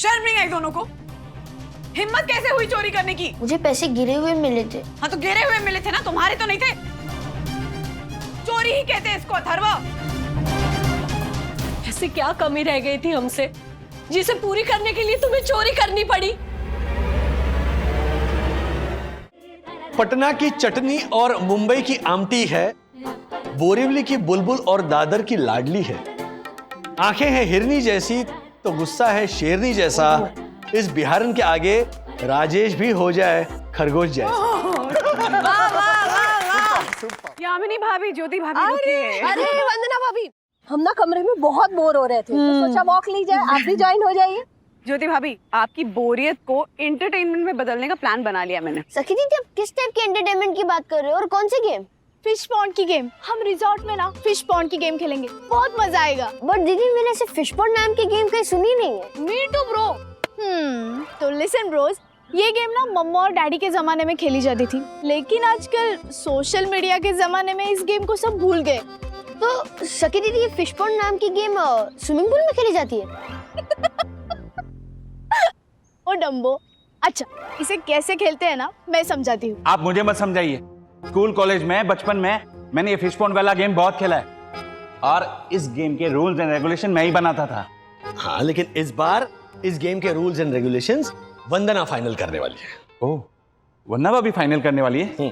शर्म नहीं आई दोनों को? हिम्मत कैसे हुई चोरी करने की? मुझे पैसे गिरे हुए मिले थे। हाँ तो गिरे हुए मिले थे ना, तुम्हारे तो नहीं थे। चोरी ही कहते हैं इसको, अथर्वा। ऐसी क्या कमी रह गई थी हमसे जिसे पूरी करने के लिए तुम्हें चोरी करनी पड़ी? पटना की चटनी और मुंबई की आमटी है, बोरीवली की बुलबुल और दादर की लाडली है। आंखें हैं हिरनी जैसी तो गुस्सा है शेरनी जैसा। इस बिहारन के आगे राजेश भी हो जाए खरगोश जैसा। वाह वाह वाह वाह। यामिनी भाभी, ज्योति भाभी रुकिए। अरे वंदना भाभी, हम ना कमरे में बहुत बोर हो रहे थे तो सोचा वॉक ली जाए, आप भी ज्वाइन हो जाइए। ज्योति भाभी, आपकी बोरियत को एंटरटेनमेंट में बदलने का प्लान बना लिया मैंने। सखी दीदी, आप किस टाइप के एंटरटेनमेंट की बात कर रहे हो और कौन सी गेम? फिश पॉन्ड की गेम। हम रिजॉर्ट में ना फिश पॉन्ड की गेम खेलेंगे, बहुत मजा आएगा। बट दीदी, मैंने ऐसे फिश पॉन्ड नाम की गेम कहीं सुनी नहीं है। Me too bro. तो लिसन ब्रोस, ये गेम ना मम्मा और डैडी के जमाने में खेली जाती थी, लेकिन आजकल सोशल मीडिया के जमाने में इस गेम को सब भूल गए। तो सखी दीदी, ये फिश पॉन्ड नाम की गेम स्विमिंग पूल में खेली जाती है? ओ डम्बो, अच्छा इसे कैसे खेलते हैं ना मैं समझाती हूँ। आप मुझे मत समझाइए। स्कूल कॉलेज में बचपन में मैंने ये फिश पॉन्ड वाला गेम बहुत खेला है और इस गेम के रूल्स एंड रेगुलेशन मैं ही बनाता था। हाँ, लेकिन इस बार इस गेम के rules and regulations Vandana final करने वाली है। ओह, वन्ना भाभी फाइनल करने वाली है।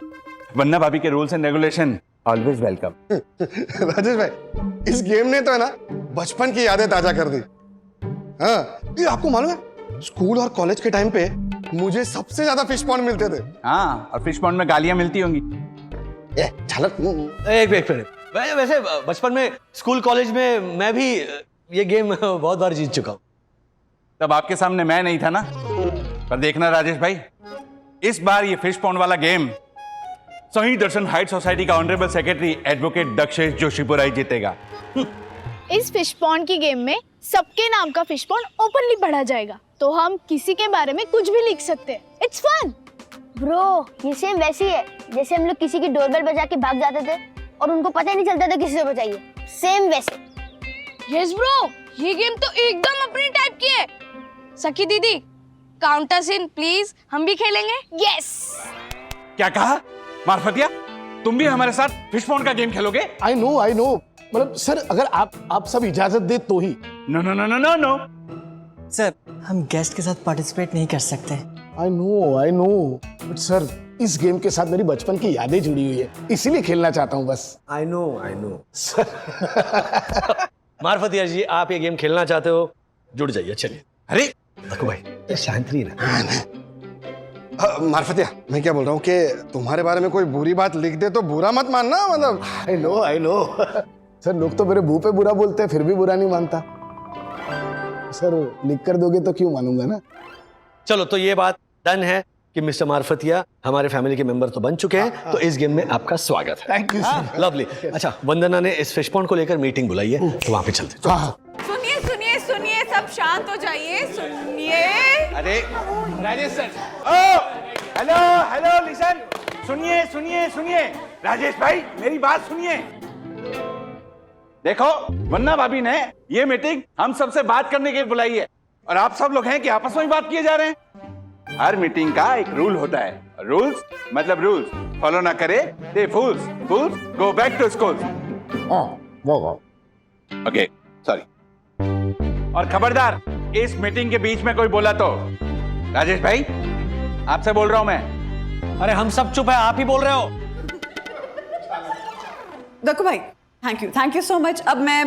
वन्ना भाभी के rules and regulation always welcome. Rajesh भाई, इस गेम ने तो है ना बचपन की यादें ताजा कर दी। हाँ, ये आपको मालूम है, स्कूल और कॉलेज के टाइम पे मुझे सबसे ज्यादा फिश पॉन्ड मिलते थे। हाँ, और फिश पॉन्ड में गालियां मिलती होंगी। झलक एक मिनट। वैसे बचपन में स्कूल कॉलेज में मैं भी ये गेम बहुत बार जीत चुका हूँ। तब आपके सामने मैं नहीं था ना। पर देखना राजेश भाई, इस बार ये फिश पॉन्ड वाला गेम सही दर्शन हाइट सोसाइटी का ऑनरेबल सेक्रेटरी एडवोकेट दक्षेश जोशीपुराई जीतेगा। इस फिश पॉन्ड की गेम में सबके नाम का फिश पॉन्ड ओपनली पढ़ा जाएगा, तो हम किसी के बारे में कुछ भी लिख सकते हैं। It's fun. ब्रो, ये सेम वैसी है जैसे हम लोग किसी की डोरबेल बजा के भाग जाते थे और उनको पता ही नहीं चलता था किसी से बचाइए। सेम वैसे। यस ब्रो, ये गेम तो एकदम अपनी टाइप की है। सखी दीदी, काउंट अस इन प्लीज, हम भी खेलेंगे। यस। क्या कहा मार्फतिया, तुम भी हमारे साथ फिश पॉन्ड का गेम खेलोगे? आई नो, मतलब सर अगर आप सब इजाजत दे तो ही। No no no no no no sir, हम गेस्ट के साथ पार्टिसिपेट नहीं कर सकते। आई नो, बट सर इस गेम के साथ मेरी बचपन की यादें जुड़ी हुई है, इसीलिए खेलना चाहता हूँ बस। आई नो मार्फतिया जी, आप ये गेम खेलना चाहते हो, जुड़ जाइए। चलिए। अरे देखो भाई, शांत रहिए ना। मार्फतिया, मैं क्या बोल रहा हूँ कि तुम्हारे बारे में कोई बुरी बात लिख दे तो बुरा मत मानना। मतलब आई नो सर, लोग तो मेरे मुंह पे बुरा बोलते हैं फिर भी बुरा नहीं मानता। सर लिख कर दोगे तो क्यों मानूंगा ना। चलो, तो ये बात डन है कि मिस्टर मार्फतिया हमारे फैमिली के मेंबर तो बन चुके हैं। तो इस गेम में आपका स्वागत है। Thank you sir. लवली। अच्छा, वंदना ने इस फिश पॉन्ड को लेकर मीटिंग बुलाई है, तो वहां पे चलते हैं। सुनिए सुनिए सुनिए, सब शांत हो जाइए। सुनिए। अरे Rajesh sir, hello hello listen, सुनिए सुनिए सुनिए। राजेश भाई, मेरी बात सुनिए। देखो, वन्ना भाभी ने ये मीटिंग हम सबसे बात करने के लिए बुलाई है और आप सब लोग हैं कि आपस में ही बात किए जा रहे हैं। हर मीटिंग का एक रूल होता है। रूल्स मतलब रूल्स फॉलो ना करे the fools, fools go back to school. Okay, sorry. और खबरदार, इस मीटिंग के बीच में कोई बोला तो। राजेश भाई, आपसे बोल रहा हूं मैं। अरे हम सब चुप है, आप ही बोल रहे हो। देखो भाई, थैंक यू सो मच। अब मैं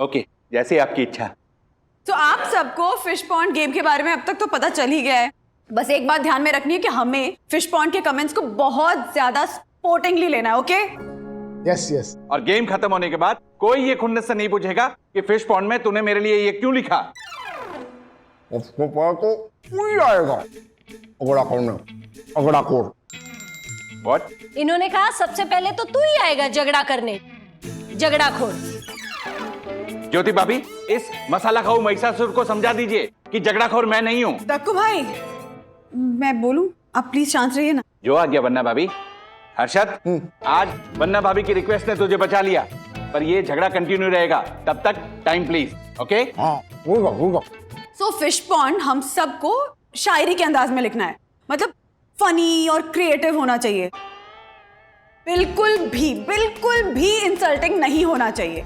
ओके, जैसे आपकी इच्छा। तो आप सबको फिश पॉन्ड गेम के बारे में अब तक तो पता चल ही गया है। बस एक बात ध्यान में रखनी है कि हमें फिश पॉन्ड के कमेंट्स को बहुत ज्यादा स्पोर्टिंगली लेना है। ओके? यस। और गेम खत्म होने के बाद कोई ये खुन्नस से नहीं पूछेगा कि फिश पॉन्ड में तूने मेरे लिए ये क्यों लिखा। उसको पता तो आएगा। अगड़ा कोड। व्हाट? इन्होंने कहा सबसे पहले तो तू ही आएगा झगड़ा करने, झगड़ा खोर। ज्योति भाभी, इस मसाला खाऊ महिषासुर को समझा दीजिए कि झगड़ाखोर मैं नहीं हूँ। दक्कू भाई, मैं बोलूं? आप प्लीज शांत रहिए ना। जो आ गया वन्ना भाभी। हर्षद, आज वन्ना भाभी की रिक्वेस्ट ने तुझे बचा लिया, पर ये झगड़ा कंटिन्यू रहेगा। तब तक टाइम प्लीज। ओके? हाँ, होगा। सो फिश पॉन्ड हम सबको शायरी के अंदाज में लिखना है, मतलब फनी और क्रिएटिव होना चाहिए, बिल्कुल भी इंसल्टिंग नहीं होना चाहिए,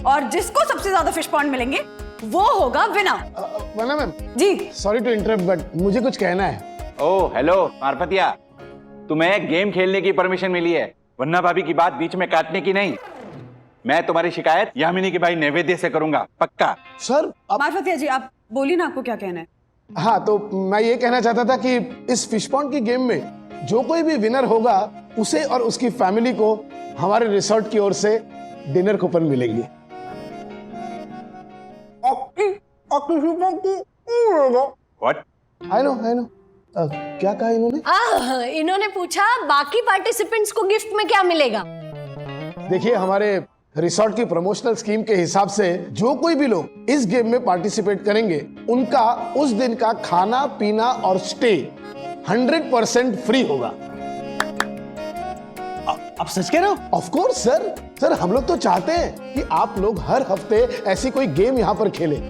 और जिसको सबसे ज्यादा फिश पॉन्ड मिलेंगे वो होगा विनर। वरना ma'am ji sorry to interrupt but मुझे कुछ कहना है। ओह हेलो मारफतिया, तुम्हें गेम खेलने की परमिशन मिली है, वन्ना भाभी की बात बीच में काटने की नहीं। मैं तुम्हारी शिकायत यामिनी के भाई नैवेद्य से करूंगा, पक्का। सर मार्फतिया जी आप बोलिए ना, आपको क्या कहना है? हाँ, तो मैं ये कहना चाहता था कि इस फिश पॉन्ड की गेम में जो कोई भी विनर होगा उसे और उसकी फैमिली को हमारे रिसोर्ट की ओर से डिनर कूपन मिलेंगे। व्हाट? आई नो क्या कहा इन्होंने? इन्होंने पूछा बाकी पार्टिसिपेंट्स को गिफ्ट में क्या मिलेगा। देखिए, हमारे रिसोर्ट की प्रमोशनल स्कीम के हिसाब से जो कोई भी लोग इस गेम में पार्टिसिपेट करेंगे उनका उस दिन का खाना पीना और स्टे 100% फ्री होगा। आप सच कह रहे हो? ऑफ कोर्स सर हम लोग तो चाहते हैं कि आप लोग हर हफ्ते ऐसी कोई गेम यहाँ पर खेलें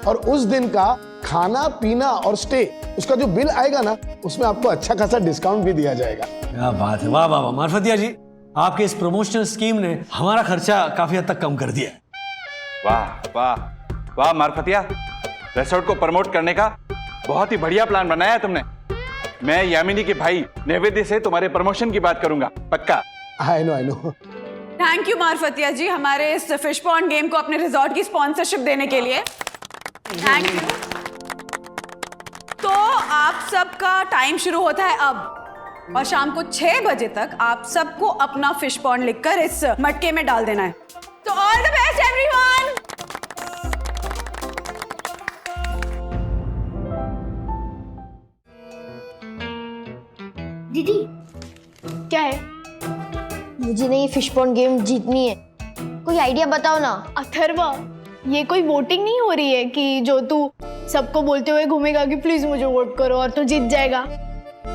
और उस दिन का खाना पीना और स्टे, उसका जो बिल आएगा ना उसमें आपको अच्छा खासा डिस्काउंट भी दिया जाएगा। क्या बात है, वाह वाह वाह मारफतिया जी, आपके इस प्रमोशनल स्कीम ने हमारा खर्चा काफी हद तक कम कर दिया। वाह वाह वाह मारफतिया, रिसोर्ट को प्रमोट करने का बहुत ही बढ़िया प्लान बनाया है तुमने। मैं यामिनी के भाई नैवेद्य से तुम्हारे प्रमोशन की बात करूंगा, पक्का। I know. थैंक यू मार्फतिया जी हमारे इस फिश पॉन्ड गेम को अपने रिजॉर्ट की स्पॉन्सरशिप देने के लिए, थैंक यू। तो आप सबका टाइम शुरू होता है अब, और शाम को 6 बजे तक आप सबको अपना फिश पॉन्ड लिखकर इस मटके में डाल देना है। तो ऑल द बेस्ट एवरीवन। दीदी क्या है? मुझे ना ये फिश पॉन्ड गेम जीतनी है, कोई आइडिया बताओ ना। अथर्वा, ये कोई वोटिंग नहीं हो रही है कि जो तू सबको बोलते हुए घूमेगा कि प्लीज मुझे वोट करो और तू जीत जाएगा।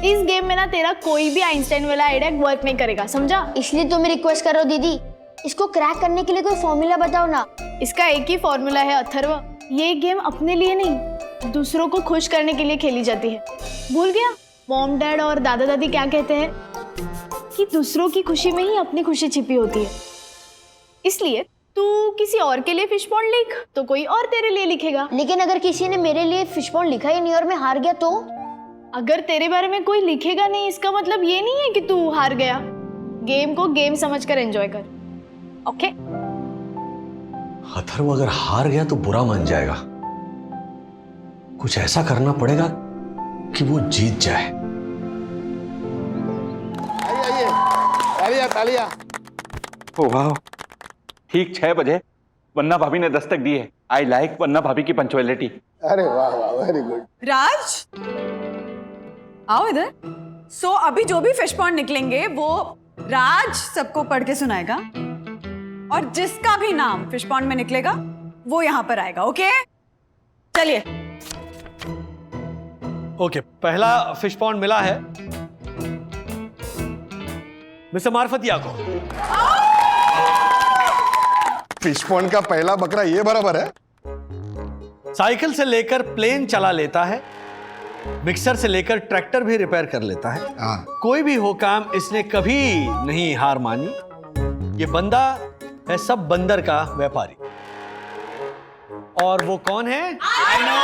इस गेम में ना तेरा कोई भी आइंस्टाइन वाला आइडिया वर्क नहीं करेगा, समझा? इसलिए तो मैं रिक्वेस्ट कर रहा हूँ दीदी, इसको क्रैक करने के लिए कोई फॉर्मूला बताओ ना। इसका एक ही फॉर्मूला है अथर्वा, ये गेम अपने लिए नहीं दूसरों को खुश करने के लिए खेली जाती है। भूल गया मॉम डैड और दादा दादी क्या कहते हैं कि दूसरों की खुशी में ही अपनी खुशी छिपी होती है। इसलिए तू किसी और के लिए फिश पॉन्ड लिख तो कोई और तेरे लिए लिखेगा। लेकिन अगर किसी ने मेरे लिए फिश पॉन्ड लिखा ही नहीं और मैं हार गया तो? अगर तेरे बारे में कोई लिखेगा नहीं इसका मतलब ये नहीं है कि तू हार गया। गेम को गेम समझकर एंजॉय कर, ओके? अथर्व अगर हार गया तो बुरा मान जाएगा, कुछ ऐसा करना पड़ेगा कि वो जीत जाए। आइए तालियां। ओ वाह, ठीक 6 बजे वन्ना भाभी ने दस्तक दी है। आई लाइक वन्ना भाभी की पंक्चुअलिटी। अरे वाह वेरी गुड। राज आओ इधर। सो अभी जो भी फिश पॉन्ड निकलेंगे वो राज सबको पढ़ के सुनाएगा, और जिसका भी नाम फिश पॉन्ड में निकलेगा वो यहां पर आएगा, ओके? चलिए। ओके, पहला फिश पॉन्ड मिला है मिस्टर मार्फतिया को। फिश पॉन्ड का पहला बकरा ये बराबर है। साइकिल से लेकर प्लेन चला लेता है, मिक्सर से लेकर ट्रैक्टर भी रिपेयर कर लेता है। हाँ। कोई भी हो काम इसने कभी नहीं हार मानी। ये बंदा है सब बंदर का व्यापारी। और वो कौन है? I know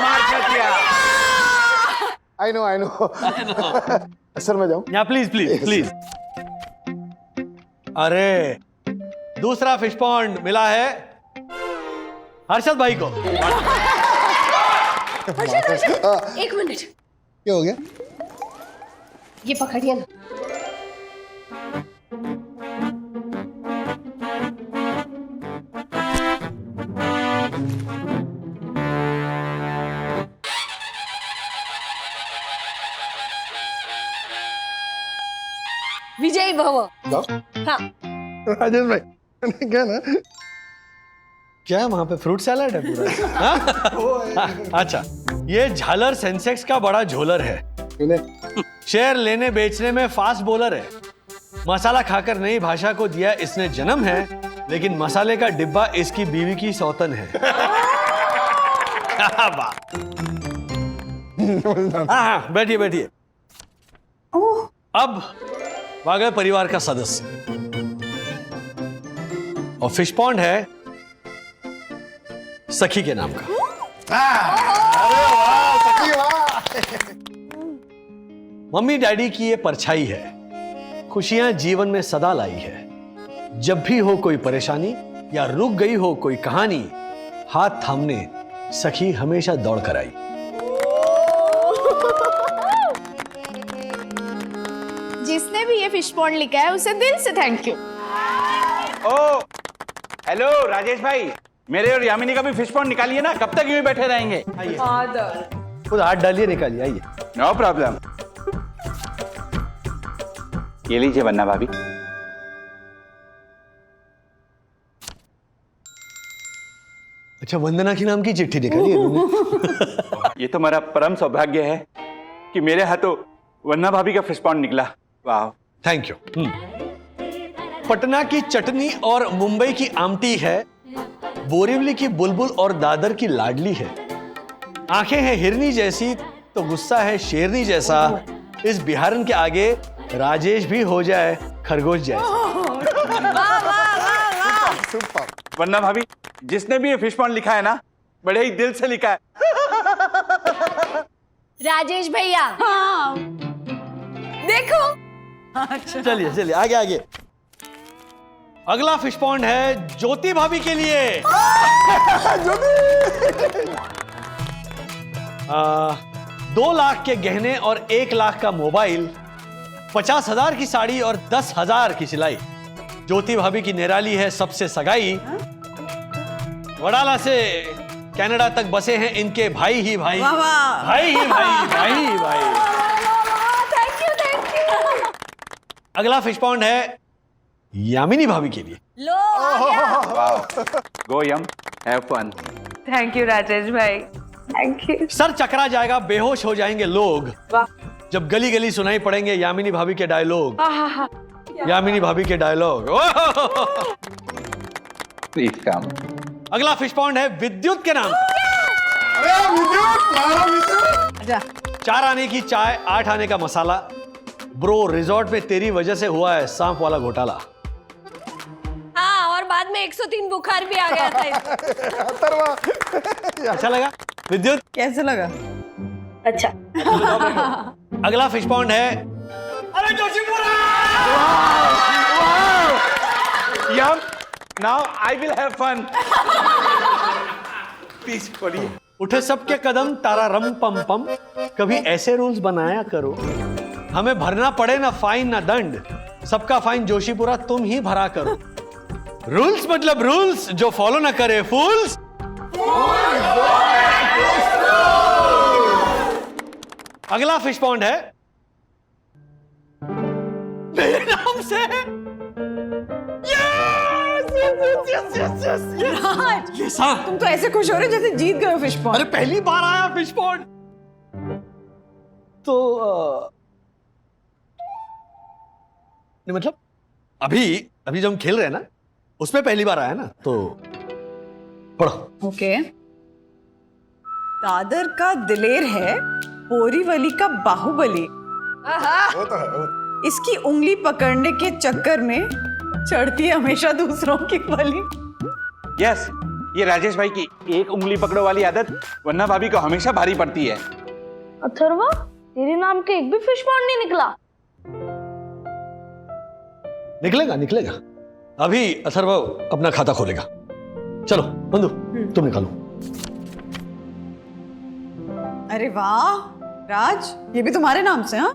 Marfatia. I know sir मैं जाऊं? या प्लीज प्लीज प्लीज। अरे दूसरा फिश पॉन्ड मिला है हर्षद भाई को। एक मिनट, क्या हो गया? ये पकड़िए ना। विजय भव। हाँ, राजेश भाई मैंने क्या ना, क्या वहां पे फ्रूट सैलड है पूरा? हाँ? अच्छा, ये झालर सेंसेक्स का बड़ा झोलर है, शेयर लेने बेचने में फास्ट बॉलर है। मसाला खाकर नई भाषा को दिया इसने जन्म है, लेकिन मसाले का डिब्बा इसकी बीवी की सौतन है। हाँ, बैठिए बैठिए। अब आ गए परिवार का सदस्य, और फिश पॉन्ड है सखी के नाम का। अरे वाह सखी वाह। मम्मी डैडी की ये परछाई है, खुशियां जीवन में सदा लाई है। जब भी हो कोई परेशानी या रुक गई हो कोई कहानी, हाथ थामने सखी हमेशा दौड़ कर आई। जिसने भी ये फिश पॉन्ड लिखा है उसे दिल से thank you. Oh hello Rajesh भाई, मेरे और यामिनी का भी फिश पॉन्ड निकालिए ना, कब तक यूं ही बैठे रहेंगे? खुद हाथ डालिए, निकालिए, आइए। No problem. ये लीजिए वन्ना भाभी। अच्छा, वंदना के नाम की चिट्ठी निकाली है तुमने? ये तो मेरा परम सौभाग्य है कि मेरे हाथों वन्ना भाभी का फिश पॉन्ड निकला। वाह, थैंक यू। पटना की चटनी और मुंबई की आमटी है, बोरीवली की बुलबुल और दादर की लाडली है। आंखें हैं हिरनी जैसी तो गुस्सा है शेरनी जैसा, इस बिहारन के आगे राजेश भी हो जाए खरगोश जैसा। वन्ना भाभी, जिसने भी ये फिश पॉन्ड लिखा है ना, बड़े ही दिल से लिखा है। राजेश भैया। हाँ। देखो। चलिए चलिए, आगे आगे। अगला फिश पॉन्ड है ज्योति भाभी के लिए। 2 लाख के गहने और 1 लाख का मोबाइल, 50,000 की साड़ी और 10,000 की सिलाई। ज्योति भाभी की निराली है सबसे सगाई। वडाला से कनाडा तक बसे हैं इनके भाई ही भाई। वाह वाह। भाई ही भाई, भाई ही भाई। Thank you thank you. अगला फिश पॉन्ड है यामिनी भाभी के लिए। लो आ गया। Go Yam, have fun. Thank you Rajesh भाई, थैंक यू। सर चकरा जाएगा, बेहोश हो जाएंगे लोग, जब गली गली सुनाई पड़ेंगे यामिनी भाभी के डायलॉग। यामिनी भाभी के डायलॉग। Please come. अगला फिश पॉन्ड है विद्युत के नाम का। अरे विद्युत, मारो विद्युत। 4 आने की चाय, 8 आने का मसाला। ब्रो, रिजॉर्ट में तेरी वजह से हुआ है सांप वाला घोटाला। हाँ, और बाद में 103 बुखार भी आ गया था। अच्छा लगा विद्युत? कैसे लगा? अच्छा। अगला फिश पॉन्ड है अरे Joshipura. Yam, now I will have fun. Please बोलिए। उठे सबके कदम तारा रम पम पम, कभी ऐसे रूल्स बनाया करो हमें भरना पड़े ना फाइन ना दंड, सबका फाइन जोशीपुरा तुम ही भरा करो। रूल्स मतलब रूल्स, जो फॉलो ना करे फूल्स। अगला फिश पॉन्ड है मेरे नाम से। राज, ये सा तुम तो ऐसे खुश हो रहे हो जैसे जीत गए हो फिश पॉन्ड। अरे पहली बार आया फिश पॉन्ड तो नहीं, मतलब अभी जब हम खेल रहे हैं ना, उसमें पहली बार आया ना, तो पढ़ो। ओके। दादर का दिलेर है, बोरीवली का बाहुबली। वो तो है। इसकी उंगली पकड़ने के चक्कर में चढ़ती है हमेशा दूसरों की बलि। यस, ये राजेश भाई की एक उंगली पकड़ो वाली आदत वन्ना भाभी को हमेशा भारी पड़ती है। अथर्वा, तेरे नाम के एक भी फिश पॉन्ड नहीं निकला। निकलेगा निकलेगा, अभी अथर्व अपना खाता खोलेगा। चलो बंधु, तुम निकालो। अरे वाह राज, ये भी तुम्हारे नाम से? हाँ,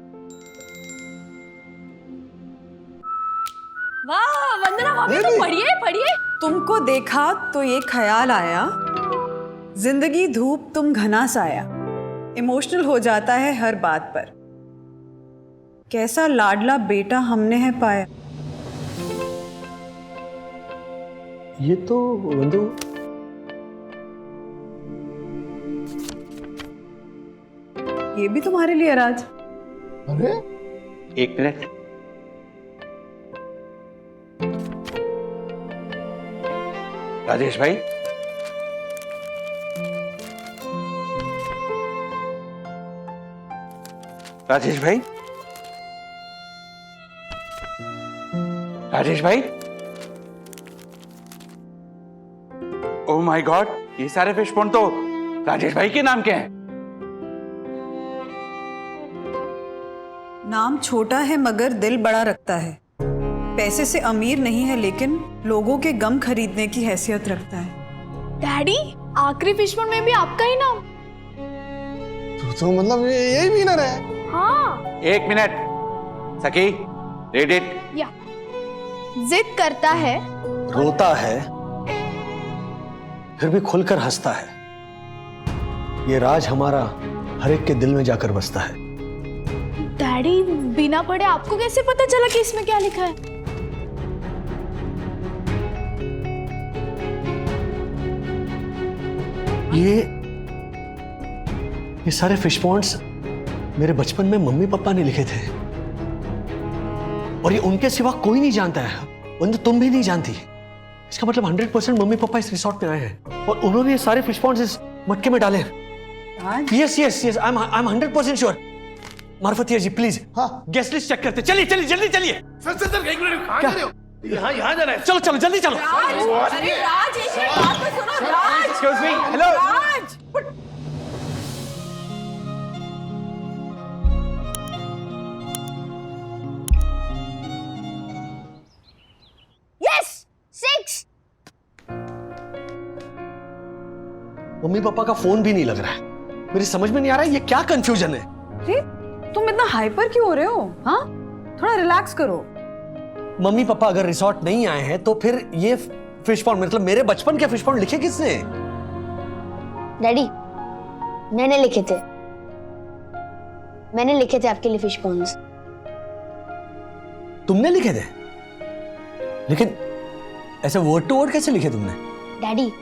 वाह वंदना भाभी, तो पढ़िए पढ़िए। तुमको देखा तो ये ख्याल आया, जिंदगी धूप तुम घना साया, इमोशनल हो जाता है हर बात पर, कैसा लाडला बेटा हमने है पाया। ये तो बंधु ये भी तुम्हारे लिए राज। अरे एक मिनट। राजेश भाई, राजेश भाई, राजेश भाई, ओह माय गॉड, ये सारे फिश पॉन्ड तो राजेश भाई के नाम के हैं। नाम छोटा है मगर दिल बड़ा रखता है। पैसे से अमीर नहीं है लेकिन लोगों के गम खरीदने की हैसियत रखता है। डैडी, आखिरी फिश पॉन्ड में भी आपका ही नाम? तो मतलब यही विनर है? हाँ। एक मिनट, सखी, रीड इट। या जिद करता है, रोता है, फिर भी खुलकर हंसता है। ये राज हमारा हर एक के दिल में जाकर बसता है। डैडी बिना पढ़े आपको कैसे पता चला कि इसमें क्या लिखा है? ये सारे फिश पॉन्ड्स मेरे बचपन में मम्मी पापा ने लिखे थे और ये उनके सिवा कोई नहीं जानता है। वंदु, तुम भी नहीं जानती। इसका मतलब 100% मम्मी पापा इस रिसोर्ट में आए हैं और उन्होंने ये सारे फिश पॉन्ड्स इस मटके में डाले। Yes yes yes, I am 100% sure. Marfatia ji please, हाँ। गेस्ट लिस्ट चेक करते। चलिए चलिए जल्दी चलिए। सर एक मिनट, कहाँ जा रहे हो? यहाँ जाना है। चलो चलो जल्दी चलो। अरे राज, एक बात तो सुनो। राज, एक्सक्यूज मी, हेलो। राज, यस 6। मम्मी पापा का फोन भी नहीं लग रहा है। मेरी समझ में नहीं आ रहा है ये क्या कंफ्यूजन है। अरे तुम इतना हाइपर क्यों हो रहे हो? हाँ, थोड़ा रिलैक्स करो। मम्मी पापा अगर रिसोर्ट नहीं आए हैं तो फिर ये फिश पॉन्ड, मतलब मेरे बचपन के फिश पॉन्ड लिखे किसने? डैडी, मैंने लिखे थे। मैंने लिखे थे आपके लिए फिश पॉन्ड्स। तुमने लिखे थे? लेकिन ऐसे वर्ड टू वर्ड कैसे लिखे तुमने? डैडी,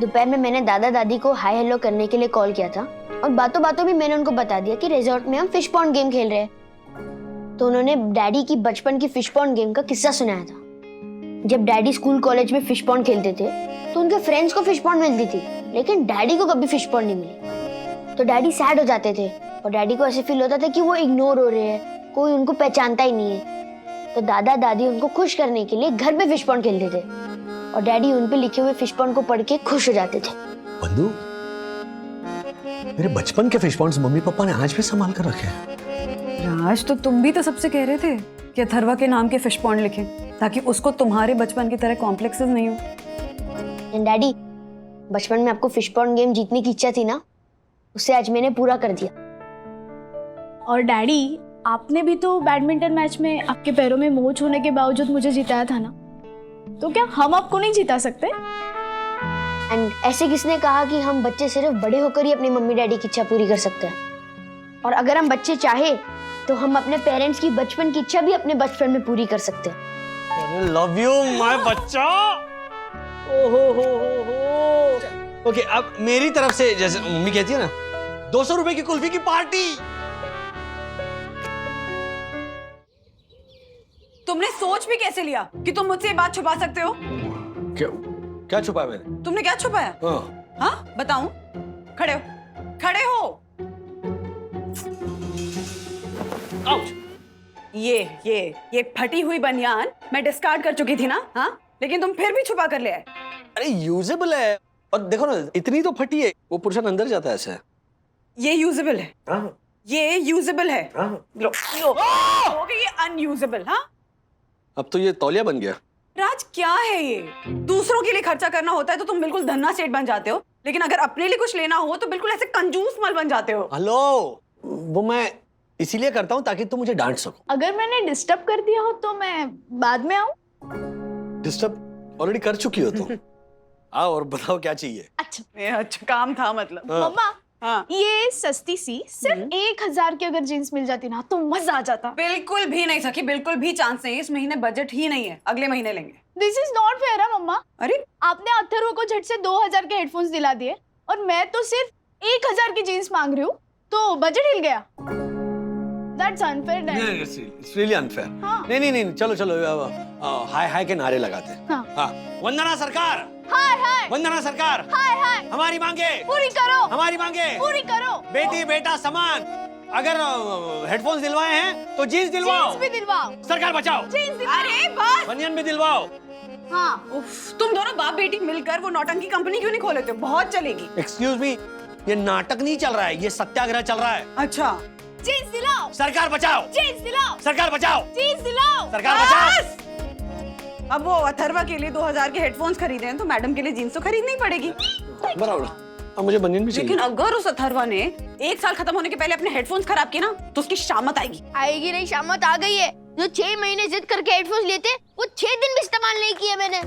दोपहर में मैंने दादा दादी को हाय हेलो करने के लिए कॉल किया था और बातों बातों में मैंने उनको बता दिया कि रिजॉर्ट में हम फिश पॉन्ड गेम खेल रहे हैं। तो उन्होंने डैडी की बचपन की फिश पॉन्ड गेम का किस्सा सुनाया था। जब डैडी स्कूल कॉलेज में फिश पॉन्ड खेलते थे तो उनके फ्रेंड्स को फिश पॉन्ड मिलती थी लेकिन डैडी को कभी फिश पॉन्ड नहीं मिली। तो डैडी सैड हो जाते थे और डैडी को ऐसे फील होता था कि वो इग्नोर हो रहे हैं, कोई उनको पहचानता ही नहीं है। तो दादा दादी उनको खुश करने के लिए घर पे फिश पॉन्ड खेलते थे और डैडी उन पे लिखे हुए फिश पॉन्ड को पढ़ के खुश हो जाते थे। बंधु, मेरे बचपन के फिश पॉन्ड्स मम्मी पापा ने आज भी संभाल कर रखे हैं। राज, तो तुम भी तो सबसे कह रहे थे कि अथर्वा के नाम के फिश पॉन्ड लिखें ताकि उसको तुम्हारे बचपन की तरह कॉम्प्लेक्सेस नहीं हो। डैडी, बचपन में आपको फिश पॉन्ड गेम जीतने की इच्छा थी ना, उसे आज मैंने पूरा कर दिया। और डैडी, आपने भी तो बैडमिंटन मैच में आपके पैरों में मोच होने के बावजूद मुझे जिताया था ना, तो क्या हम आपको नहीं जिता सकते? एंड ऐसे किसने कहा कि हम बच्चे सिर्फ बड़े होकर ही अपनी मम्मी डैडी की इच्छा पूरी कर सकते हैं? और अगर हम बच्चे चाहे तो हम अपने पेरेंट्स की बचपन की इच्छा भी अपने बचपन में पूरी कर सकते हैं। अरे लव यू माय बच्चा। ओके, अब मेरी तरफ से जैसे मम्मी कहती है ना, 200 रुपए की कुल्फी की पार्टी। तुमने सोच भी कैसे लिया कि तुम मुझसे ये बात छुपा सकते हो? क्या छुपाया मैंने? तुमने क्या छुपाया? हाँ, बताऊं? खड़े हो, खड़े हो। आउच। ये फटी हुई बनियान मैं डिस्कार्ड कर चुकी थी ना, हाँ? लेकिन तुम फिर भी छुपा कर ले आए। अरे यूजेबल है, और देखो ना इतनी तो फटी है, वो पुरुषन अंदर जाता है ऐसे। ये यूजेबल है। हाँ। ये यूजेबल है। हाँ। लो, हो गई ये अनयूजेबल। हाँ, अब तो ये तौलिया बन गया। राज, क्या है ये? दूसरों के लिए खर्चा करना होता है तो तुम बिल्कुल धन्ना सेठ बन जाते हो, लेकिन अगर अपने लिए कुछ लेना हो तो बिल्कुल ऐसे कंजूस मल बन जाते हो। हेलो, वो मैं इसीलिए करता हूँ ताकि तुम मुझे डांट सको। अगर मैंने डिस्टर्ब कर दिया हो तो मैं बाद में आऊं? डिस्टर्ब ऑलरेडी कर चुकी हो तुम। आओ और बताओ क्या चाहिए। अच्छा काम था मतलब। हाँ। मम्मा, हाँ। ये सस्ती सी सिर्फ 1000 की अगर जीन्स मिल जाती ना तो मजा आ जाता। बिल्कुल भी नहीं सकी, बिल्कुल भी चांस नहीं। इस महीने बजट ही नहीं है, अगले महीने लेंगे। दिस इज नॉट फेयर है मम्मा। अरे आपने अथर्व को झट से 2000 के हेडफोन्स दिला दिए और मैं तो सिर्फ 1000 की जीन्स मांग रही हूँ, तो बजट हिल गया। That's unfair, Daddy. It's really unfair. हाँ। नहीं, चलो हाय हाय के नारे लगाते हैं। हाँ। हाँ, वंदना सरकार, हाय हाय वंदना सरकार, हाय हाय हमारी मांगे पूरी करो, हमारी मांगे, पूरी करो। बेटी बेटा समान, अगर हेडफोन्स दिलवाए हैं तो जीन्स दिलवाओ। जीन्स भी दिलवाओ। सरकार बचाओ। अरे बस। बनियान भी दिलवाओ। हाँ। उफ, तुम दोनों बाप बेटी मिलकर वो नौटंकी कंपनी क्यों नहीं खोल लेते हो? बहुत चलेगी। एक्सक्यूज मी, ये नाटक नहीं चल रहा है, ये सत्याग्रह चल रहा है। अच्छा। जीन्स दिलाओ। सरकार बचाओ। जीन्स दिलाओ। सरकार बचाओ। जीन्स दिलाओ। सरकार बचाओ। बस! अब वो अथर्वा के लिए 2000 के हेडफोन्स खरीदे हैं तो मैडम के लिए जीन्स तो खरीदनी ही पड़ेगी। बराबर। अब मुझे बनियान भी चाहिए। लेकिन अगर उस अथर्वा ने 1 साल खत्म होने के पहले अपने हेडफोन्स खराब किए ना तो उसकी शामत आएगी। आएगी नहीं, शामत आ गई है। जो 6 महीने जिद करके हेडफोन्स लेते वो 6 दिन भी इस्तेमाल नहीं किए मैंने।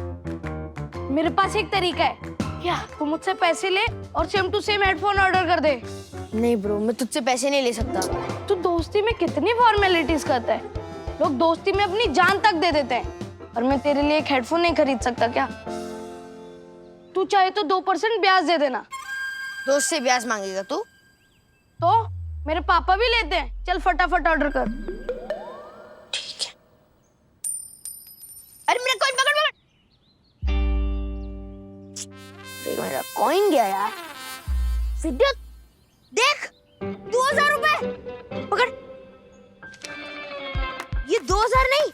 मेरे पास एक तरीका है, क्या तू मुझसे पैसे ले और same to same headphone order कर दे। नहीं ब्रो, मैं तुझसे पैसे नहीं ले सकता। तू दोस्ती में कितनी फॉर्मेलिटीज करता है। लोग दोस्ती में अपनी जान तक दे देते हैं और मैं तेरे लिए एक हेडफोन नहीं खरीद सकता क्या? तू चाहे तो 2% ब्याज दे देना। दोस्त से ब्याज मांगेगा तू? तो मेरे पापा भी लेते हैं। चल फटाफट ऑर्डर कर। ठीक है। अरे मेरा कॉइन पकड़ पकड़। मेरा कॉइन गया यार। विद्युत देख, 2000 रुपए पकड़। ये 2000 नहीं,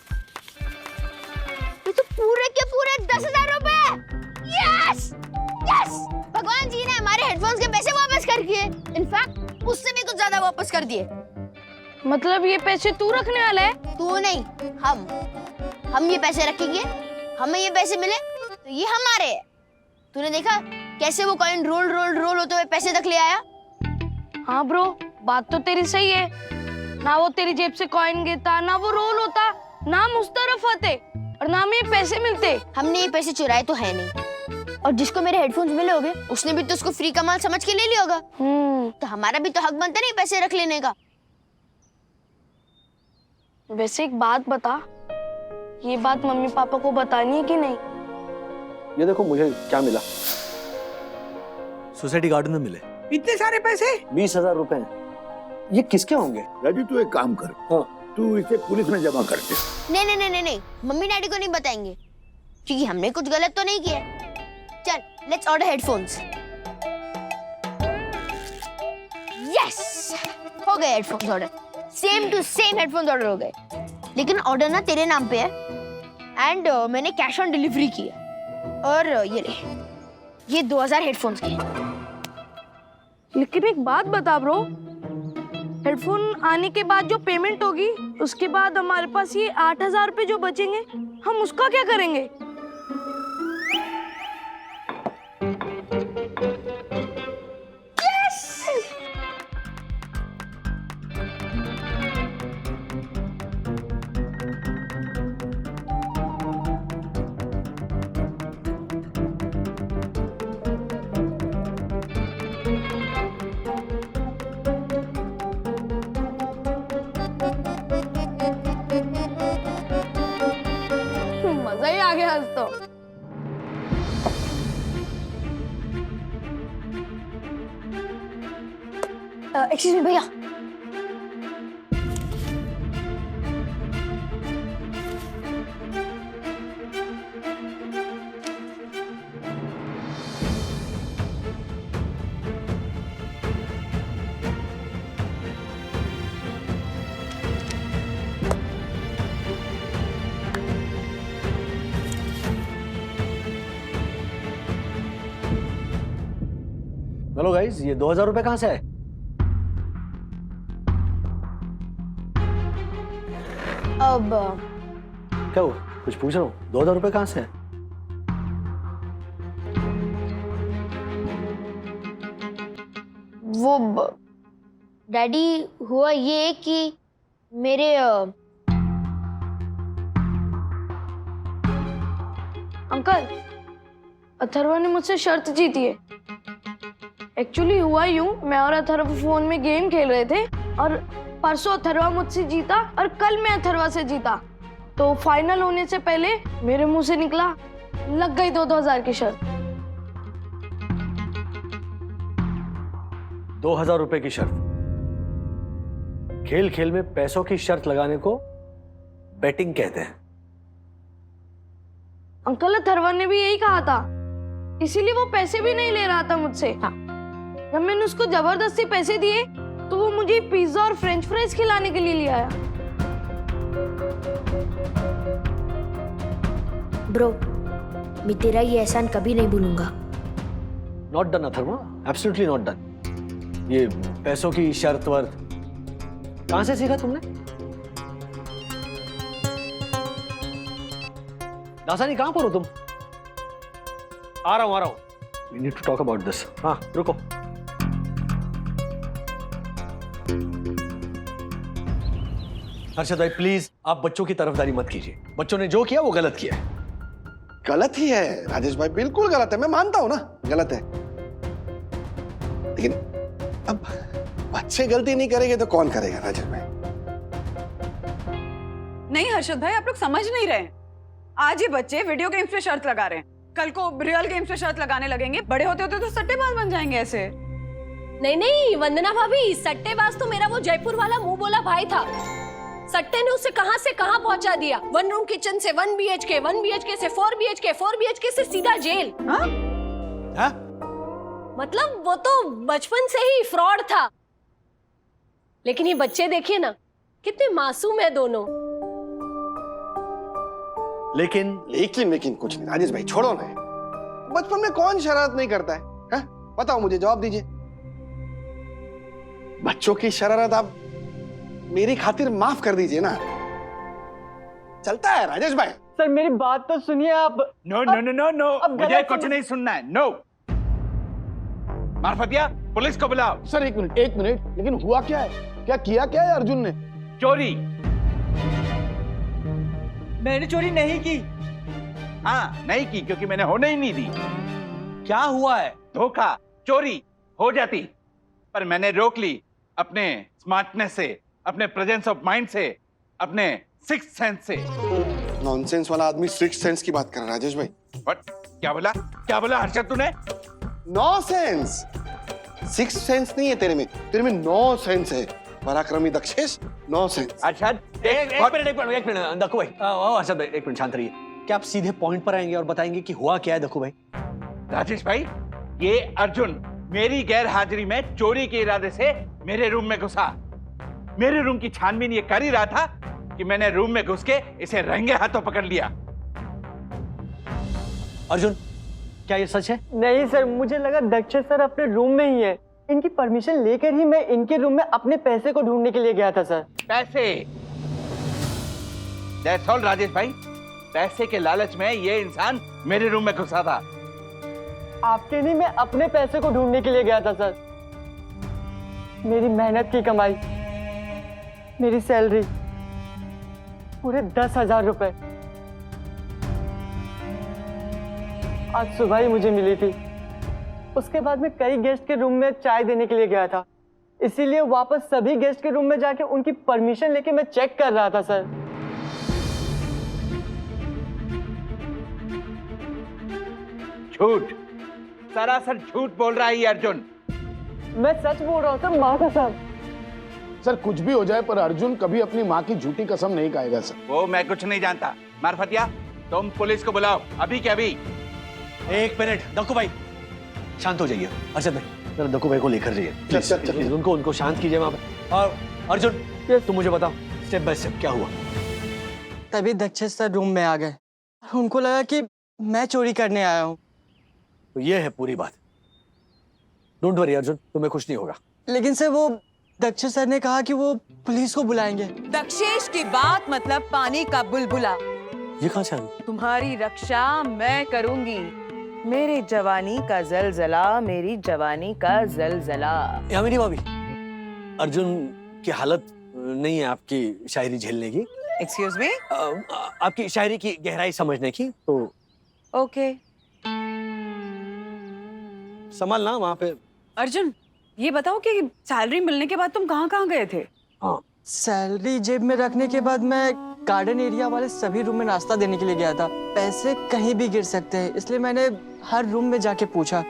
ये तो पूरे के पूरे 10,000 रुपए। यस यस, भगवान जी ने हमारे हेडफोन्स के पैसे वापस कर दिए। इनफैक्ट उससे भी कुछ ज्यादा वापस कर दिए। मतलब ये पैसे तू रखने वाला है? तू नहीं, हम ये पैसे रखेंगे। हमें ये पैसे मिले तो ये हमारे है। तूने देखा कैसे वो कॉइन रोल रोल रोल होते हुए पैसे तक ले आया? हाँ ब्रो, बात तो तेरी सही है। ना वो तेरी जेब से कॉइन गिरता, ना वो रोल होता, ना हम उस तरफ आते और ना हमें ये पैसे मिलते। हमने ये पैसे चुराए तो है नहीं, और जिसको मेरे हेडफोन्स मिले होंगे उसने भी तो उसको फ्री का माल समझ के ले लिया होगा। तो हमारा भी तो हक बनता नहीं पैसे रख लेने का। वैसे एक बात बता, ये बात मम्मी पापा को बतानी है कि नहीं? ये देखो मुझे क्या मिला। सोसाइटी गार्डन में मिले। इतने सारे पैसे? 20,000 रुपए। ये किसके होंगे? राजू तू एक काम कर, तू इसे पुलिस में जमा कर दे। नहीं नहीं नहीं नहीं, मम्मी डैडी को नहीं बताएंगे क्योंकि हमने कुछ गलत तो नहीं किया। चल लेट्स ऑर्डर हेडफोन्स। यस, हो गए headphones order. Same to same headphones order हो गए। लेकिन ऑर्डर ना तेरे नाम पे है एंड मैंने कैश ऑन डिलीवरी की है। और ये ले, ये 2000 हेडफोन्स के। लेकिन एक बात बता ब्रो, हेडफोन आने के बाद जो पेमेंट होगी उसके बाद हमारे पास ये 8,000 रुपए जो बचेंगे, हम उसका क्या करेंगे? मजा ही आ गया आज तो। एक्सक्यूज मी भैया, हेलो गाइस, ये 2000 रुपए कहाँ से आए? अब क्या हुआ? कुछ पूछ रहा हूँ। 2000 रुपए कहाँ से आए? वो डैडी, हुआ ये कि मेरे अंकल, अथर्वा ने मुझसे शर्त जीती है। एक्चुअली हुआ यूं, मैं और अथर्वा फोन में गेम खेल रहे थे और परसों अथर्वा मुझसे जीता और कल मैं अथर्वा से जीता। तो फाइनल होने से पहले मेरे मुंह से निकला, लग गई 2,000 की शर्त। 2000 रुपए की शर्त। खेल खेल में पैसों की शर्त लगाने को बेटिंग कहते हैं। अंकल, अथर्वा ने भी यही कहा था, इसीलिए वो पैसे भी नहीं ले रहा था मुझसे। जब मैंने उसको जबरदस्ती पैसे दिए तो वो मुझे पिज्जा और फ्रेंच फ्राइज खिलाने के लिए ले आया। ब्रो, मैं तेरा ये एहसान कभी नहीं भूलूंगा। Not done Atharva, absolutely not done. ये पैसों की शर्त वर्त कहां से सीखा तुमने? दासानी कहां पर हो तुम? आ रहा हूं। We need to talk about this. हाँ, रुको। हर्षद भाई प्लीज आप बच्चों की तरफदारी मत कीजिए। बच्चों ने जो किया वो गलत किया है। गलत ही है राजेश भाई, बिल्कुल गलत है, मैं मानता हूं ना गलत है, लेकिन अब बच्चे गलती नहीं करेंगे तो कौन करेगा राजेश भाई? नहीं हर्षद भाई, आप लोग समझ नहीं रहे हैं। आज ये बच्चे वीडियो गेम्स पे शर्त लगा रहे हैं, कल को रियल गेम्स पे शर्त लगाने लगेंगे, बड़े होते होते तो सट्टेबाज बन जाएंगे ऐसे। नहीं नहीं वंदना भाभी, सट्टेबाज तो मेरा वो जयपुर वाला मुंह बोला भाई था। सट्टे ने उसे कहां से कहां पहुंचा दिया। 1 रूम किचन से 1 BHK, 1 BHK से 4 BHK, 4 BHK से सीधा जेल। हाँ? हाँ? मतलब वो तो बचपन से ही फ्रॉड था। लेकिन ये बच्चे देखिए ना, कितने मासूम है दोनों। लेकिन कुछ नहीं राजेश भाई, छोड़ो ना। बचपन में कौन शरारत नहीं करता है? बताओ मुझे, जवाब दीजिए। बच्चों की शरारत आप मेरी खातिर माफ कर दीजिए ना, चलता है राजेश भाई। सर मेरी बात तो सुनिए आप। No no no no no, मुझे कुछ नहीं सुनना है। नो, मार्फतिया पुलिस को बुलाओ। सर एक मिनट, लेकिन हुआ क्या है? क्या है अर्जुन ने? चोरी। मैंने चोरी नहीं की। हाँ नहीं की, क्योंकि मैंने होने ही नहीं दी। क्या हुआ है? धोखा, चोरी हो जाती, पर मैंने रोक ली अपने स्मार्टनेस से, अपने प्रेजेंस ऑफ माइंड से, अपने सिक्स्थ सेंस से। नॉनसेंस वाला आदमी सिक्स्थ सेंस की बात कर रहा है राजेश भाई। व्हाट? क्या बोला हर्षद तूने? नो सेंस, सिक्स्थ सेंस नहीं है तेरे में नो सेंस है। पराक्रमी दक्षेश, नो सेंस। अच्छा एक मिनट दक्कू भाई, हर्षद भाई एक मिनट शांत रहिए। क्या आप सीधे पॉइंट पर आएंगे और बताएंगे कि हुआ क्या है दक्कू भाई? राजेश भाई, ये अर्जुन मेरी गैर हाजिरी में चोरी के इरादे से मेरे रूम में घुसा। मेरे रूम की छानबीन ये कर ही रहा था कि मैंने रूम में घुस के इसे रंगे हाथों पकड़ लिया। अर्जुन, क्या ये सच है? नहीं सर, मुझे लगा दक्षेश सर अपने रूम में ही है। इनकी परमिशन लेकर ही मैं इनके रूम में अपने पैसे को ढूंढने के लिए गया था सर। पैसे? दैट्स ऑल राजेश भाई। पैसे के लालच में ये इंसान मेरे रूम में घुसा था। आपके नहीं, मैं अपने पैसे को ढूंढने के लिए गया था सर। मेरी मेहनत की कमाई, मेरी सैलरी पूरे 10,000 रुपए आज सुबह ही मुझे मिली थी। उसके बाद मैं कई गेस्ट के रूम में चाय देने के लिए गया था, इसीलिए वापस सभी गेस्ट के रूम में जाके उनकी परमिशन लेके मैं चेक कर रहा था सर। झूठ, सरासर झूठ बोल रहा है ये अर्जुन। मैं सच बोल रहा हूँ सर, माँ कसम। सर कुछ भी हो जाए पर अर्जुन कभी अपनी माँ की झूठी कसम नहीं खाएगा सर। वो मैं कुछ नहीं जानता। मार्फतिया, तुम पुलिस को बुलाओ अभी के अभी। एक मिनट दक्कू भाई, शांत हो जाइए। अर्षद भाई जरा दक्कू भाई को लेकर जाइए प्लीज। उनको शांत कीजिए वहां पर। और अर्जुन तुम मुझे बताओ स्टेप बाय स्टेप क्या हुआ? तभी दक्षेश सर रूम में आ गए। उनको लगा कि मैं चोरी करने आया हूँ। तो ये है पूरी बात। डोंट वरी अर्जुन, तुम्हें कुछ नहीं होगा। लेकिन सर वो दक्षेश सर ने कहा कि वो पुलिस को बुलाएंगे। दक्षेश की बात मतलब पानी का बुलबुला। ये कहां से आ गई? तुम्हारी रक्षा मैं करूंगी। मेरी जवानी का जलजला, मेरी जवानी का जलजला। यामिनी भाभी, अर्जुन की हालत नहीं है आपकी शायरी झेलने की। Excuse me? आपकी शायरी की गहराई समझने की। तो ओके संभालना वहां पे। अर्जुन, ये बताओ कि सैलरी मिलने के बाद तुम कहाँ गए थे? हाँ, सैलरी जेब में रखने के बाद मैं गार्डन एरिया वाले सभी रूम में नाश्ता देने के लिए गया था। पैसे कहीं भी गिर सकते हैं, इसलिए मैंने हर रूम में जाके पूछा।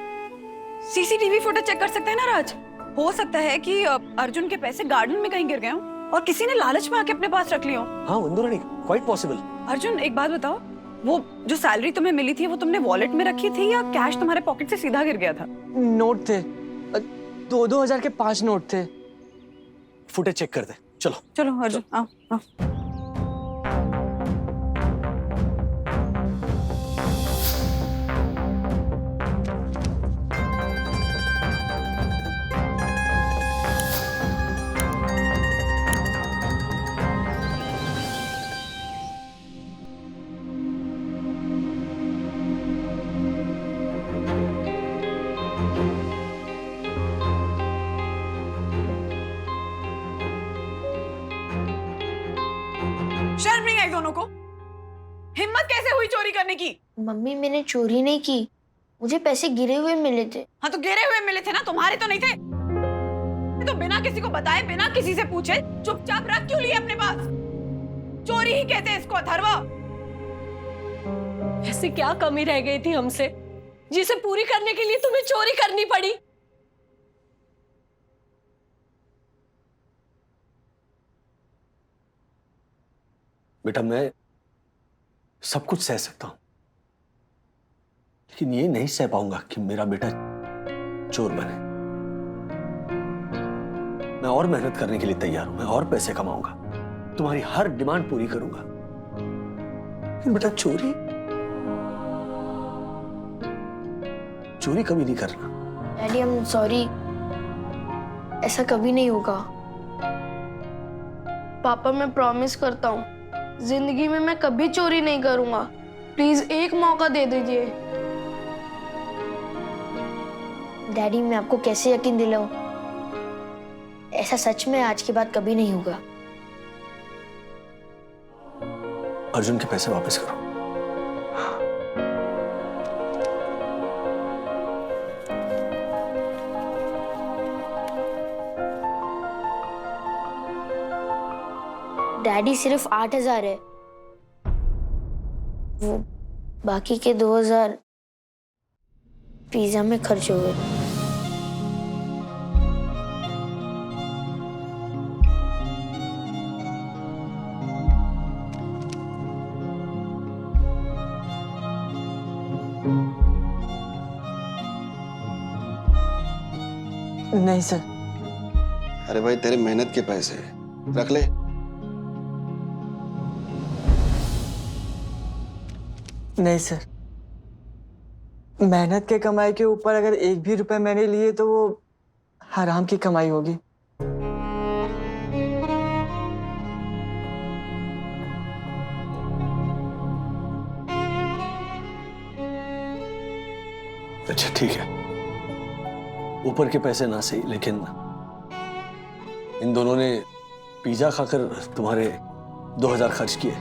सीसीटीवी फुटेज चेक कर सकते हैं ना राज? हो सकता है कि अर्जुन के पैसे गार्डन में कहीं गिर गए हों और किसी ने लालच में आके अपने पास रख लिए हों। हाँ वंदुरानी, क्वाइट पॉसिबल। अर्जुन एक बात बताओ, वो जो सैलरी तुम्हें मिली थी वो तुमने वॉलेट में रखी थी या कैश तुम्हारे पॉकेट से सीधा गिर गया था? नोट थे, 2-2 हजार के 5 नोट थे। फुटेज चेक कर दे। चलो चलो अर्जुन आओ आओ। शर्म नहीं आई दोनों को? हिम्मत कैसे हुई चोरी करने की? मम्मी मैंने चोरी नहीं की, मुझे पैसे गिरे हुए मिले थे। हाँ तो गिरे हुए मिले थे ना, तुम्हारे तो नहीं थे। तो बिना किसी को बताए, बिना किसी से पूछे चुपचाप रख क्यों लिए अपने पास? चोरी ही कहते हैं इसको अथर्वा। ऐसी क्या कमी रह गई थी हमसे जिसे पूरी करने के लिए तुम्हें चोरी करनी पड़ी? बेटा मैं सब कुछ सह सकता हूं, लेकिन ये नहीं सह पाऊंगा कि मेरा बेटा चोर बने। मैं और मेहनत करने के लिए तैयार हूं, मैं और पैसे कमाऊंगा, तुम्हारी हर डिमांड पूरी करूंगा, लेकिन बेटा चोरी चोरी कभी नहीं करना। डैडी आई एम सॉरी, ऐसा कभी नहीं होगा। पापा मैं प्रॉमिस करता हूँ जिंदगी में मैं कभी चोरी नहीं करूंगा। प्लीज एक मौका दे दीजिए। डैडी मैं आपको कैसे यकीन दिलाऊं? ऐसा सच में आज के बाद कभी नहीं होगा। अर्जुन के पैसे वापस करो। डैडी सिर्फ 8,000 है, वो बाकी के 2,000 पिज्जा में खर्च हो गए। नहीं सर। अरे भाई तेरे मेहनत के पैसे रख ले। नहीं सर, मेहनत के कमाई के ऊपर अगर एक भी रुपए मैंने लिए तो वो हराम की कमाई होगी। अच्छा ठीक है, ऊपर के पैसे ना सही, लेकिन इन दोनों ने पिज्जा खाकर तुम्हारे 2,000 खर्च किए।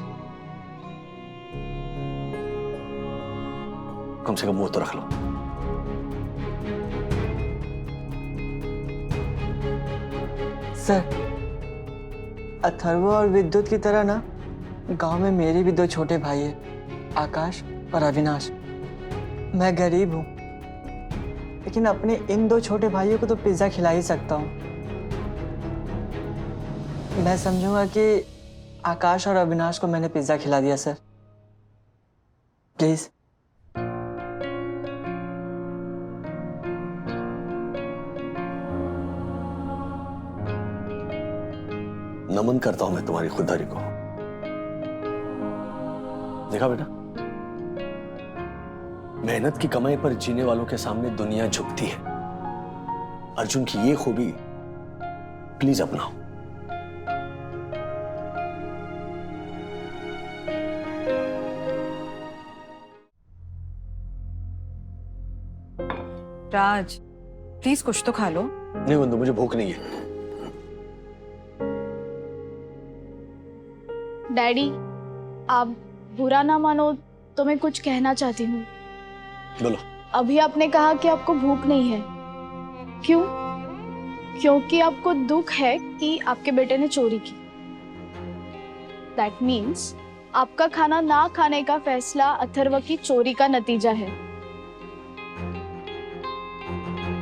कम से कम वो तो रख लो। सर, अथर्व और विद्युत की तरह ना गांव में मेरे भी 2 छोटे भाई हैं, आकाश और अविनाश। मैं गरीब हूं, लेकिन अपने इन 2 छोटे भाइयों को तो पिज्जा खिला ही सकता हूं। मैं समझूंगा कि आकाश और अविनाश को मैंने पिज्जा खिला दिया सर। प्लीज। नमन करता हूं मैं तुम्हारी खुददारी को। देखा बेटा, मेहनत की कमाई पर जीने वालों के सामने दुनिया झुकती है। अर्जुन की ये खूबी प्लीज अपनाओ। राज प्लीज कुछ तो खा लो। नहीं बंधु, मुझे भूख नहीं है। डैडी आप बुरा ना मानो तो मैं कुछ कहना चाहती हूँ। बोलो। अभी आपने कहा कि आपको भूख नहीं है, क्यों? क्योंकि आपको दुख है कि आपके बेटे ने चोरी की। दैट मीन्स आपका खाना ना खाने का फैसला अथर्व की चोरी का नतीजा है।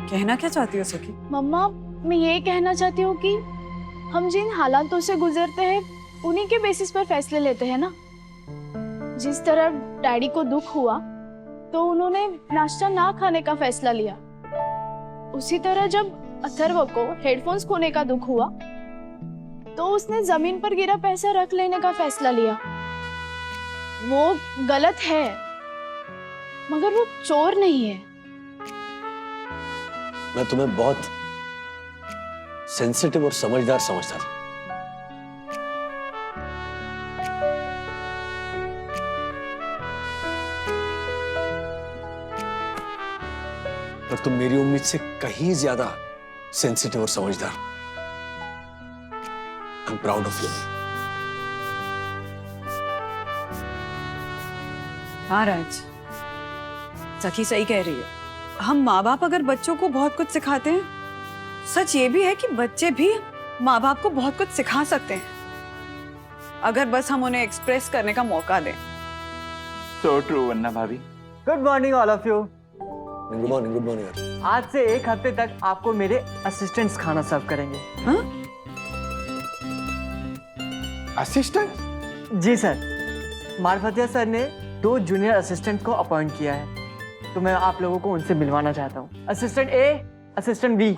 कहना क्या चाहती हो सखी? मम्मा मैं ये कहना चाहती हूँ कि हम जिन हालातों से गुजरते हैं उन्हीं के बेसिस पर फैसले लेते हैं ना। जिस तरह डैडी को दुख हुआ तो उन्होंने नाश्ता ना खाने का फैसला लिया, उसी तरह जब अथर्व को हेडफोन्स खोने का दुख हुआ तो उसने जमीन पर गिरा पैसा रख लेने का फैसला लिया। वो गलत है, मगर वो चोर नहीं है। मैं तुम्हें बहुत सेंसिटिव और समझदार समझता था। पर तुम मेरी उम्मीद से कहीं ज्यादा सेंसिटिव और समझदार। I am proud of you. हाँ राज, सखी सही कह रही है। हम माँ बाप अगर बच्चों को बहुत कुछ सिखाते हैं, सच ये भी है कि बच्चे भी माँ बाप को बहुत कुछ सिखा सकते हैं, अगर बस हम उन्हें एक्सप्रेस करने का मौका दें। So true, वंदना भाभी। Good morning all of you. Good morning, good morning. आज से 1 हफ्ते तक आपको मेरे असिस्टेंट्स खाना सर्व करेंगे। हाँ? असिस्टेंट? जी सर, मार्फतिया सर ने 2 जूनियर असिस्टेंट को अपॉइंट किया है, तो मैं आप लोगों को उनसे मिलवाना चाहता हूँ। Assistant A, assistant B.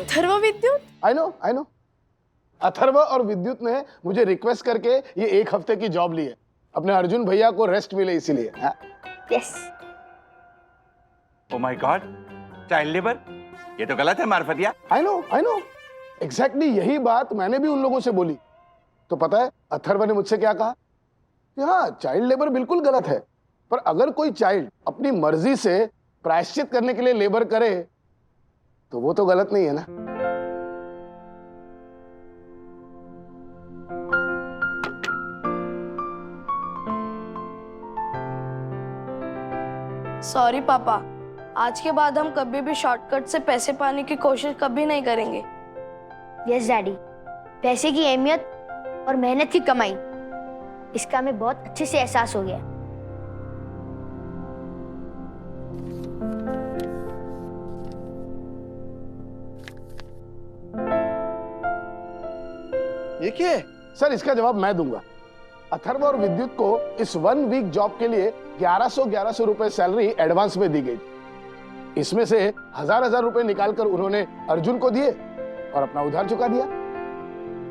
Atharv Vidyut, I no. Atharva और विद्युत ने मुझे रिक्वेस्ट करके ये 1 हफ्ते की जॉब ली है। अपने अर्जुन भैया को रेस्ट मिले इसीलिए। Yes. Oh my God, child labour, ये तो गलत है मार्फतिया। आई नो एग्जैक्टली यही बात मैंने भी उन लोगों से बोली। तो पता है अथर्व ने मुझसे क्या कहा कि हाँ, चाइल्ड लेबर बिल्कुल गलत है, पर अगर कोई चाइल्ड अपनी मर्जी से प्रायश्चित करने के लिए लेबर करे तो वो तो गलत नहीं है ना। सॉरी पापा, आज के बाद हम कभी भी शॉर्टकट से पैसे पाने की कोशिश कभी नहीं करेंगे। यस डैडी, पैसे की अहमियत और मेहनत की कमाई, इसका हमें बहुत अच्छे से एहसास हो गया। ये क्या है? सर इसका जवाब मैं दूंगा। अथर्व और विद्युत को इस 1 वीक जॉब के लिए 1100 रुपए सैलरी एडवांस में दी गई। इसमें से 1000 रुपए निकालकर उन्होंने अर्जुन को दिए और अपना उधार चुका दिया,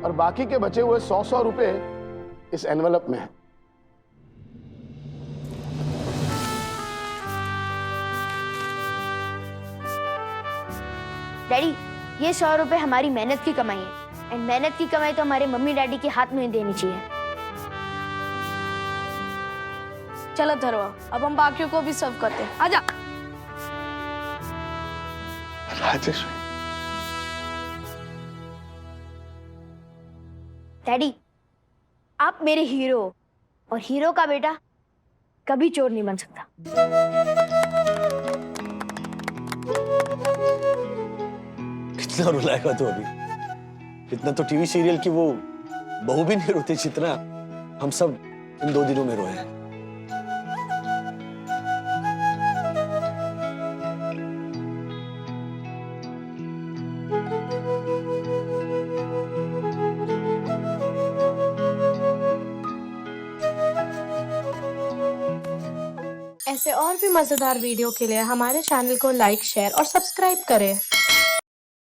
और बाकी के बचे हुए 100 रुपए इस एनवलप में है। डैडी, ये 100 रुपए हमारी मेहनत की कमाई है, एंड मेहनत की कमाई तो हमारे मम्मी डैडी के हाथ में ही देनी चाहिए। चलो धरवा, अब हम बाकियों को भी सर्व करते हैं। आजा। राजेश्वरी, डैडी, आप मेरे हीरो हो, और हीरो का बेटा कभी चोर नहीं बन सकता। कितना रुलाएगा तू अभी? इतना तो टीवी सीरियल की वो बहू भी नहीं रोती जितना हम सब इन 2 दिनों में रोए हैं। ऐसे और भी मजेदार वीडियो के लिए हमारे चैनल को लाइक, शेयर और सब्सक्राइब करें।